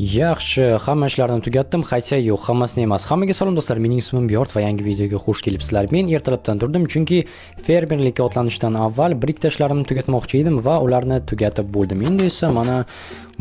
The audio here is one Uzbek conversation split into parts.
Yaxshi, hamma ishlarni tugatdim. Qayta yo'q, hammasini emas. Hammaga salom do'stlar. Mening ismim Biyort va yangi videoga xush kelibsizlar. Men ertalabdan turdim, chunki fermerlikka otlanishdan avval bir ikkita ishlarimni tugatmoqchi edim va ularni tugatib bo'ldim. Endi esa mana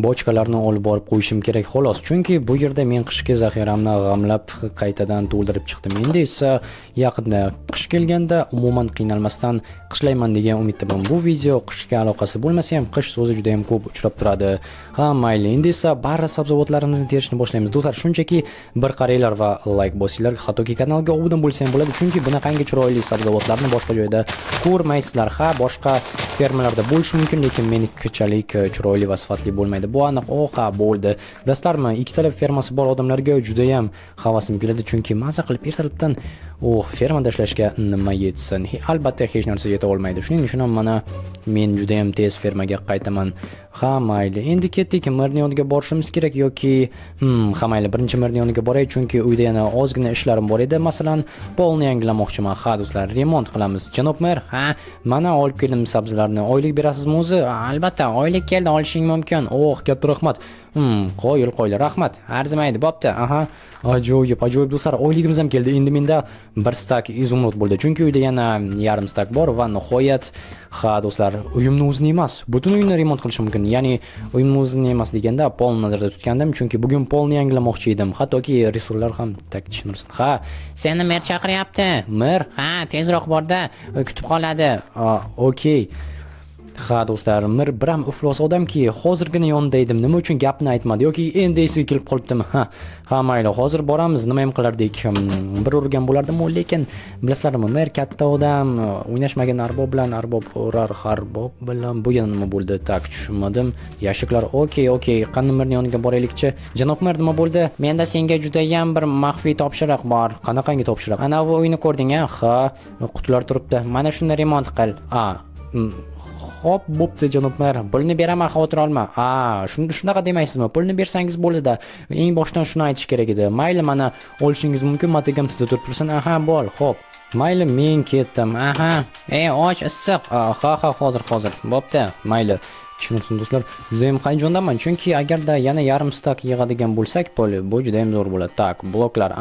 bochkalarni olib borib qo'yishim kerak xolos. Chunki bu yerda men qishki zaxiramni g'amlab qaytadan to'ldirib chiqdim. Endi esa yaqinda qish kelganda umuman qiynalmasdan qishlayman degan umiddaman. Bu video qishga aloqasi bo'lmasa ham qish so'zi juda ham ko'p uchrab turadi. Ha, mayli. Endi esa barcha sabzavotlarimizni terishni boshlaymiz. Do'stlar, shunchaki bir qaranglar va like bosinglar, hattoki kanalga obuna bo'lsa ham bo'ladi, chunki bunaqangi chiroyli sabzavotlarni boshqa joyda ko'rmaysizlar. Ha, boshqa fermalarda bo'lishi mumkin, lekin menikichalik chiroyli va sifatli bo'lmaydi. Bu aniq. Ha, bo'ldi. Bilasizlarmi, ikkitalab fermasi bor odamlarga juda ham havasim keladi, chunki maza qilib ertalabdan fermada ishlashga nima yetsin? Albatta hech narsa yeta olmaydi. Shuning uchun ham mana men juda ham tez fermaga qaytaman. Ha, mayli. Endi ketdik. Mirning yoniga borishimiz kerak yoki ha, mayli, birinchi Mirning yoniga boray, chunki uyda yana ozgina ishlarim bor edi. Masalan, polni yangilamoqchiman. Ha, do'stlar, remont qilamiz. Janob mer, ha, mana olib keldim sabzilarni. Oylik berasizmi o'zi? Albatta, oylik keldi, olishing mumkin. Katta rahmat. Qo'yil, rahmat. Arzimaydi, bo'pti. Aha. Ajoyib do'stlar, oyligimiz ham keldi. Endi menda bir stak izumrud bo'ldi. Chunki uyda yana yarim stak bor va nihoyat, ha do'stlar, uyimni o'zini emas, butun uyni remont qilishim mumkin. Ya'ni uyimni o'zini emas deganda polni nazarda tutgandim, chunki bugun polni yangilamoqchi edim. Hattoki resurslar ham tushunursiz. Ha, seni mer chaqiryapti. Mer, ha, tezroq borda, kutib qoladi. Okey. Ha do'stlar, mir biram iflos odamki, hozirgina yonida edim. Nima uchun gapni aytmadi yoki endi esiga kelib qolibdimi? Ha, mayli, hozir boramiz. Nima ham qilardik? Bir urgan bo'lardim-ku, lekin bilasizlarmi, mir katta odam, o'ynashmagan arbob bilan arbob urar, harbob bilan bu yana nima bo'ldi? Tak, tushunmadim. Yashiklar. Okey. Qani mirning yoniga boraylikchi. Janob mir, nima bo'ldi? Menda senga juda ham bir maxfiy topshiriq bor. Qanaqangi topshiriq? Ana bu uyni ko'rding-a? Ha, qutilar turibdi. Mana shuni remont qil. Hop, bo'pti janob mer. Pulni beraman, xavotir olma. Shunaqa demaysizmi? Pulni bersangiz bo'ldi-da. Eng boshdan shuni aytish kerak edi. Mayli, mana olishingiz mumkin, matigam sizda turib tursin. Aha, bo'l, xo'p. Mayli, men ketdim. Aha. Och, issiq. Ha, hozir. Bo'pti. Mayli. Tushunursiz do'stlar, juda ham hayajondaman, chunki agarda yana yarim stak yig'adigan bo'lsak, bu juda ham zo'r bo'ladi. Tak, bloklar,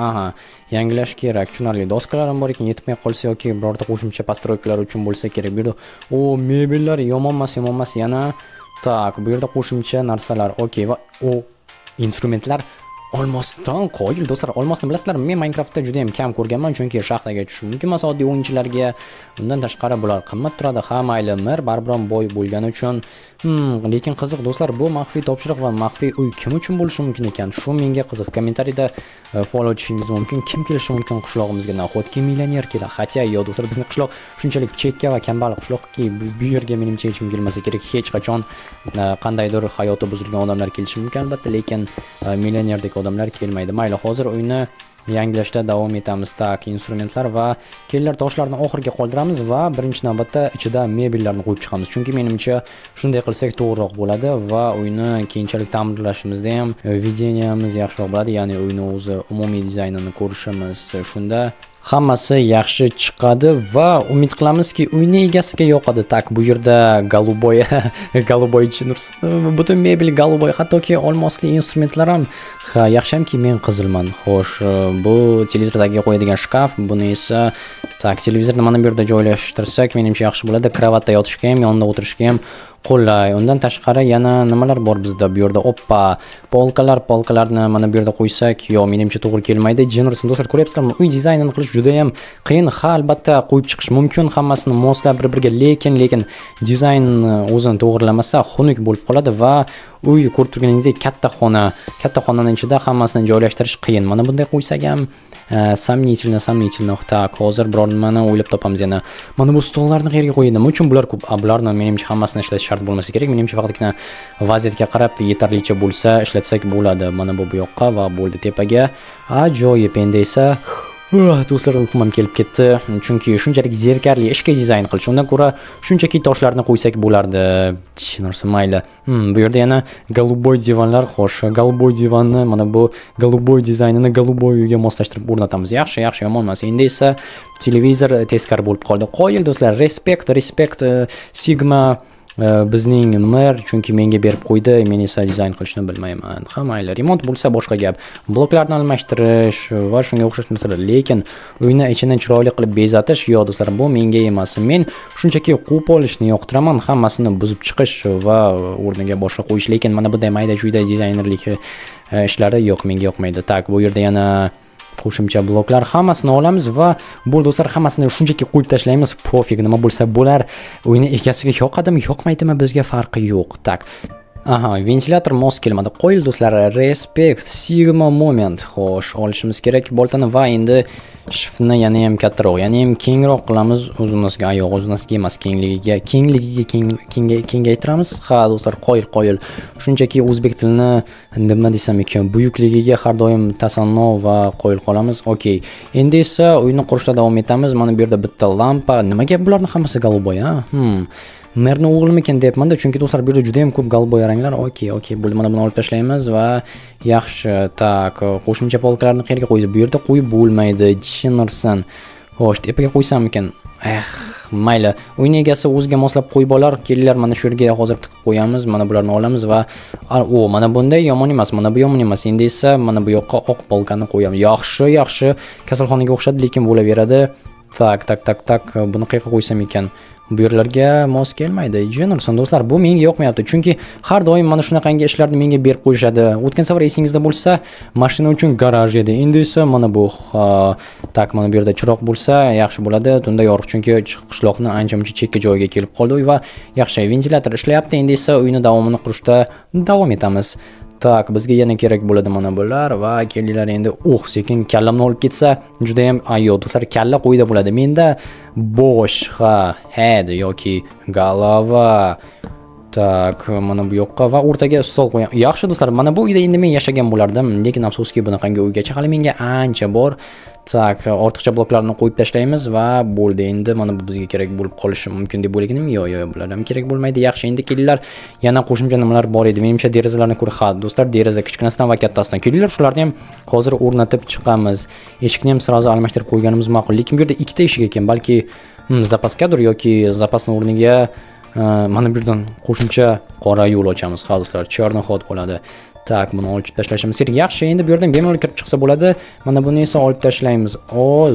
yangilash kerak. Tushunarli, doskalarim bor ekan, yetmay qolsa yoki birorta qo'shimcha postroykalar uchun bo'lsa kerak. Bu yerda mebellar yomonmas yana. Tak, bu yerda qo'shimcha narsalar. Okey, va instrumentlar olmosdan qo'yil do'stlar. Olmosni bilasizlarmi? Men Minecraftda juda ham kam ko'rganman, chunki shaxtaga tushish mumkin emas oddiy o'yinchilarga. Undan tashqari bular qimmat turadi. Ha, mayli, mir baribir boy bo'lgani uchun. Lekin qiziq do'stlar, bu maxfiy topshiriq va maxfiy uy kim uchun bo'lishi mumkin ekan? Shu menga qiziq. Kommentariyda follow qilishingiz mumkin. Kim kelishi mumkin qishlog'imizga? Nahotki millioner kelar? Hatya, do'stlar, bizning qishloq shunchalik chekka va kambag'al qishloqki, bu yerga menimcha hech kim kelmasa kerak. Hech qachon qandaydir hayoti buzilgan odamlar kelishi mumkin albatta, lekin millionerdek odamlar kelmaydi. Mayli, hozir uyni yangilashda davom etamiz. Tak, instrumentlar va kellar toshlarni oxirga qoldiramiz va birinchi navbatda ichida mebellarni qo'yib chiqamiz. Chunki menimcha shunday qilsak to'g'riroq bo'ladi va uyni keyinchalik ta'mirlashimizda ham videniyamiz yaxshiroq bo'ladi. Ya'ni uyni o'zi umumiy dizaynini ko'rishimiz shunda hammasi yaxshi chiqadi va umid qilamizki uyning egasiga yoqadi. Tak, bu yerda galuboy butun mebel galuboy, hattoki olmosli instrumentlar ham. Ha, yaxshamki men qizilman. Xo'sh, bu televizordagi qo'yadigan shkaf, buni esa tak, televizorni mana bu yerda joylashtirsak menimcha yaxshi bo'ladi. Kravatda yotishga ham, yonida o'tirishga ham qulay. Undan tashqari yana nimalar bor bizda? Bu yerda polkalarni mana bu yerda qo'ysak, menimcha to'g'ri kelmaydi. Jenursin do'stlar, ko'ryapsizlarmi? Uy dizaynini qilish juda ham qiyin. Ha, albatta qo'yib chiqish mumkin, hammasini moslab bir-biriga, lekin dizayn o'zini to'g'rilamasa xunuk bo'lib qoladi va uy ko'rib turganingizdek katta xonaning ichida hammasini joylashtirish qiyin. Mana bunday qo'ysak ham samnительно. Tak, hozir biror nimani o'ylab topamiz yana. Mana bu stollarni qayerga qo'yadi? Nima uchun bular ko'p? Bularni menimcha hammasini ishlatish shart bo'lmasa kerak. Menimcha faqatgina vaziyatga qarab yetarlicha bo'lsa ishlatsak bo'ladi. Mana bu yoqqa va bo'ldi tepaga. Ajoyib. Endi esa do'stlar, uyqum ham kelib ketdi, chunki shunchalik zerikarli ishga dizayn qilish, undan ko'ra shunchaki toshlarni qo'ysak bo'lardi. Tushunarsiz, mayli. Bu yerda yana galuboy divanlar. Xo'sh, galuboy divanni, mana bu galuboy dizaynini galuboy uyga moslashtirib o'rnatamiz. Yaxshi, yomon emas. Endi esa televizor teskari bo'lib qoldi. Qo'yil do'stlar, respekt, Sigma bizning mer, chunki menga berib qo'ydi, men esa dizayn qilishni bilmayman. Ha, mayli, remont bo'lsa boshqa gap. Bloklarni almashtirish va shunga o'xshash masalalar, lekin uyni ichini chiroyli qilib bezatish, yo'q do'stlar, bu menga emas. Men shunchaki quvib olishni yoqtiraman, hammasini buzib chiqish va o'rniga boshqa qo'yish, lekin mana bunday mayda-chuyda dizaynerlik ishlari yo'q, menga yoqmaydi. Tak, bu yerda yana qo'shimcha bloklar hammasini olamiz va bu do'stlar hammasini shunchaki qo'yib tashlaymiz. Pofig, nima bo'lsa bo'lar. Uyni egasiga yoqadimi, yoqmaydimi, bizga farqi yo'q. Tak. Aha, ventilyator mos kelmadi. Qo'yil do'stlar, respect, sigma moment. Xo'sh, olishimiz kerak boltani va endi shiftni yana ham kattaroq, yana ham kengroq qilamiz. Uzunasiga, oyoq uzunasiga emas, kengaytiramiz. Ha, do'stlar, qo'yil. Shunchaki o'zbek tilini nima desam ekan, buyukligiga har doim tasanno va qo'yil qolamiz. Okey. Endi esa uyni qurishda davom etamiz. Mana bu yerda bitta lampa. Nimaga bularning hammasi golboy, ha? Merni o'g'limikan deyapman-da, chunki do'stlar bu yerda juda ham ko'p golboy ranglar. Okey, bo'ldi. Mana buni olib tashlaymiz va yaxshi. Tak, qo'shimcha polkalarni qayerga qo'yib? Bu yerda qo'yib bo'lmaydi. Chinarsan. Xo'sh, tepaga qo'ysam ekan. Mayli. Uyni egasi o'ziga moslab qo'yib olar. Kelinglar, mana shu yerga hozir tiqib qo'yamiz. Mana bularni olamiz va mana bunday yomon emas, mana bu yomon emas. Endi esa mana bu yoqqa oq polkani qo'yamiz. Yaxshi. Kasalxonaga o'xshadi, lekin bo'laveradi. Tak. Buni qayerga qo'ysam ekan? Bu yerlarga mos kelmaydi. Jennerson do'stlar, bu menga yoqmayapti. Chunki har doim mana shunaqangi ishlarni menga berib qo'yishadi. O'tgan safar esingizda bo'lsa, mashina uchun garaj edi. Endi esa mana bu. Tak, mana bu yerda chiroq bo'lsa yaxshi bo'ladi. Tunda yorug', chunki qishloqni ancha-muncha chekka joyga kelib qoldi uy va yaxshi ventilyator ishlayapti. Endi esa uyni davomini qurishda davom etamiz. Tak, bizga yana kerak bo'ladi mana bular va kelinglar endi. Sekin kallamni olib ketsa, juda ham do'stlar, kalla qo'yda bo'ladi. Menda bosh, head yoki golova. Tak, mana bu yoqqa va o'rtaga stol qo'yam. Yaxshi do'stlar, mana bu uyda endi men yashagan bo'lardim, lekin afsuski bunaqangi uygacha hali menga ancha bor. Tak, ortiqcha bloklarni qo'yib tashlaymiz va bo'ldi. Endi mana bu bizga kerak bo'lib qolishi mumkin deb o'ylagandim. Yo'q, bular ham kerak bo'lmaydi. Yaxshi, endi kelinglar, yana qo'shimcha nimalar bor edi. Menimcha derazalarni ko'ra, do'stlar, deraza kichkinasidan va kattasidan. Kelinglar, shularni ham hozir o'rnatib chiqamiz. Eshikni ham sirazu almashtirib qo'yganimiz ma'qul. Lekin bu yerda ikkita eshik ekan, balki zapaskadir yoki zapasning o'rniga mana bu yerdan qo'shimcha qora yo'l ochamiz. Ha, do'stlar, chorni xod bo'ladi. Tak, buni olib tashlashimiz kerak. Yaxshi, endi bu yerdan bemalol kirib chiqsa bo'ladi. Mana buni esa olib tashlaymiz.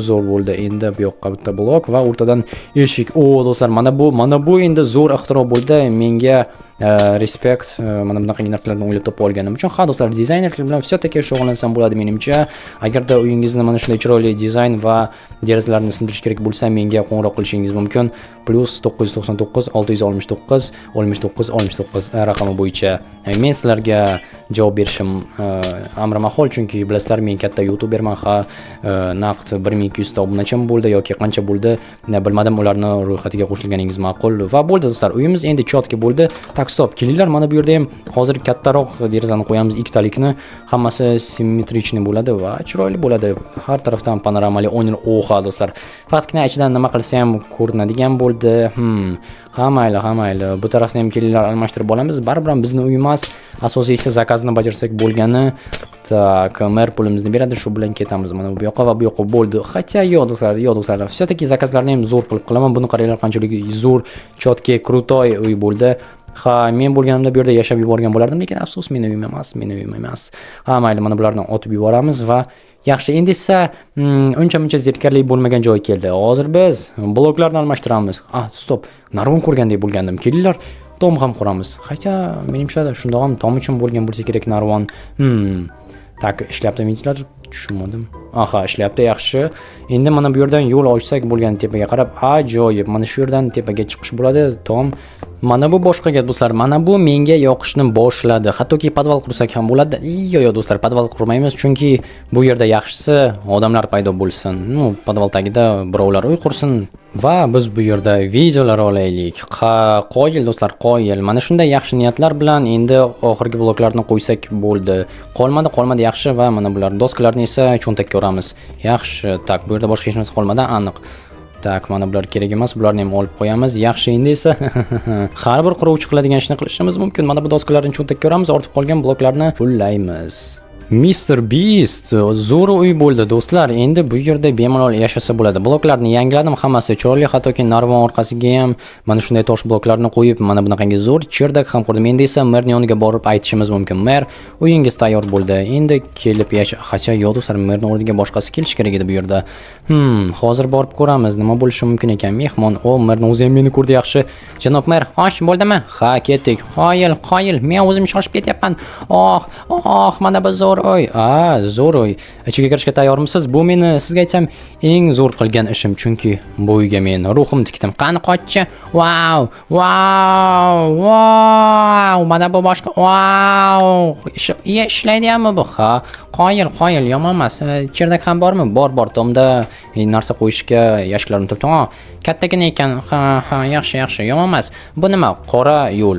Zo'r bo'ldi. Endi bu yoqqa bitta blok va o'rtadan eshik. Do'stlar, mana bu endi zo'r ixtiro bo'ldi. Menga respect, mana bunaqa narsalarni o'ylab topib olganim uchun. Ha, do'stlar, dizaynerlik bilan все-таки shug'ullansam bo'ladi menimcha. Agarda uyingizni mana shunday chiroyli dizayn va derazalarni sindirish kerak bo'lsa, menga qo'ng'iroq qilishingiz mumkin. +999 669 69 raqami bo'yicha men sizlarga javob berishim amrimahol, chunki bilasizlar, men katta youtuberman. Naqd 1200 ta obunachim bo'ldi yoki qancha bo'ldi, bilmadim, ularni ro'yxatiga qo'shilganingiz ma'qul. Va bo'ldi do'stlar, uyimiz endi chotki bo'ldi. Tak, stop, kelinglar, mana bu yerda ham hozir kattaroq derazani qo'yamiz, ikkitalikni. Hammasi simmetrichni bo'ladi va chiroyli bo'ladi. Har tarafdan panoramali o'yin. Do'stlar, faqatgina ichidan nima qilsa ham ko'rinadigan bo'ldi. Ha, mayli. Bu tarafni ham kelinglar, almashtirib olamiz. Baribir bizni uy emas, asosiysi zakazni bajarsak bo'lgani. Tak, mer pulimizni beradi, shu bilan ketamiz. Mana bu yoqqa va bu yoqqa bo'ldi. Hatto yo'q do'stlar. Все-таки zakazlarni ham zo'r qilib qilaman. Buni qaranglar, qanchalik zo'r, chotki, krutoy uy bo'ldi. Men bo'lganimda bu yerda yashab yuborgan bo'lardim, lekin afsus, mening uyim emas. Ha, mayli, mana bularni otib yuboramiz va yaxshi, endi esa uncha-muncha zerikarli bo'lmagan joy keldi. Hozir biz bloklarni almashtiramiz. Stop. Narvon ko'rgandek bo'lgandim. Kelinglar, tom ham quramiz. Hatto menimcha shundoq ham tom uchun bo'lgan bo'lsa kerak narvon. Tak, ishlayapti ventilator, tushunmadim. Ishlayapti, yaxshi. Endi mana bu yerdan yo'l ochsak bo'lgan, tepaga qarab, ajoyib. Mana shu yerdan tepaga chiqish bo'ladi, tom. Mana bu boshqa gap do'stlar. Mana bu menga yoqishni boshladi. Hattoki podval qursak ham bo'ladi. Yo'q do'stlar, podval qurmaymiz, chunki bu yerda yaxshisi odamlar paydo bo'lsin. Podval tagida birovlar uy qursin va biz bu yerda videolar olaylik. Qoyil do'stlar, qoyil. Mana shunday yaxshi niyatlar bilan endi oxirgi bloklarni qo'ysak bo'ldi. Qolmadi yaxshi va mana bular doskalarni esa cho'ntakka uramiz. Yaxshi. Tak, bu yerda boshqa hech narsa qolmadi, aniq. Tak, mana bular kerak emas, bularni ham olib qo'yamiz. Yaxshi, endi esa har bir quruvchi qiladigan ishni qilishimiz mumkin. Mana bu doskalarni cho'ntakka uramiz, ortib qolgan bloklarni pullaymiz. Mr. Beast zo'r uy bo'ldi do'stlar. Endi bu yerda bemalol yashasa bo'ladi. Bloklarni yangiladim, hammasi chiroyli, hattoki narvon orqasiga ham mana shunday tosh bloklarni qo'yib, mana bunaqangi zo'r cherdak ham qurdim. Endi esa mer yoniga borib aytishimiz mumkin. Mer, uyingiz tayyor bo'ldi. Endi kelib yasha. Hacha, yo'q do'stlar, merning o'rniga boshqasi kelish kerak edi bu yerda. Hozir borib ko'ramiz, nima bo'lishi mumkin ekan. Mehmon, merning o'zi ham meni ko'rdi yaxshi. Janob mer, xo'sh, bo'ldimi? Ha, ketdik. Qoyil, men o'zim shoshib ketyapman. Mana bu zo'r uy. Zo'r uy. Ichiga kirishga tayyormisiz? Bu meni sizga aytsam eng zo'r qilgan ishim, chunki bu uyga men ruhim tikdim. Qani qochchi. Wow! Mana bu boshqa. Ishlaydi-mi bu? Ha, qoyil, yomon emas. Cherdak ham bormi? Bor, tomda narsa qo'yishga yashiklarni turibdi. Kattagina ekan. Ha, yaxshi, yomon emas. Bu nima? Qora yo'l.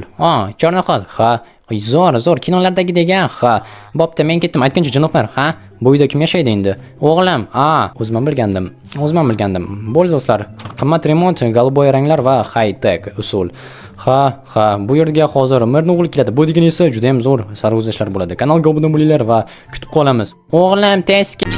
Chornaxol. Ha, zo'r kinolardagidek ha. Bo'pti, men ketdim. Aytgancha janoblar, ha? Bu uyda kim yashaydi endi? O'g'lim. O'zim bilgandim. Bo'ldi do'stlar. Qimmat remont, golboy ranglar va high-tech usul. Ha, bu yerga hozir merning o'g'li keladi. Bu degani esa juda ham zo'r sarguzashtlar bo'ladi. Kanalga obuna bo'linglar va kutib qolamiz. O'g'lim, tez kel.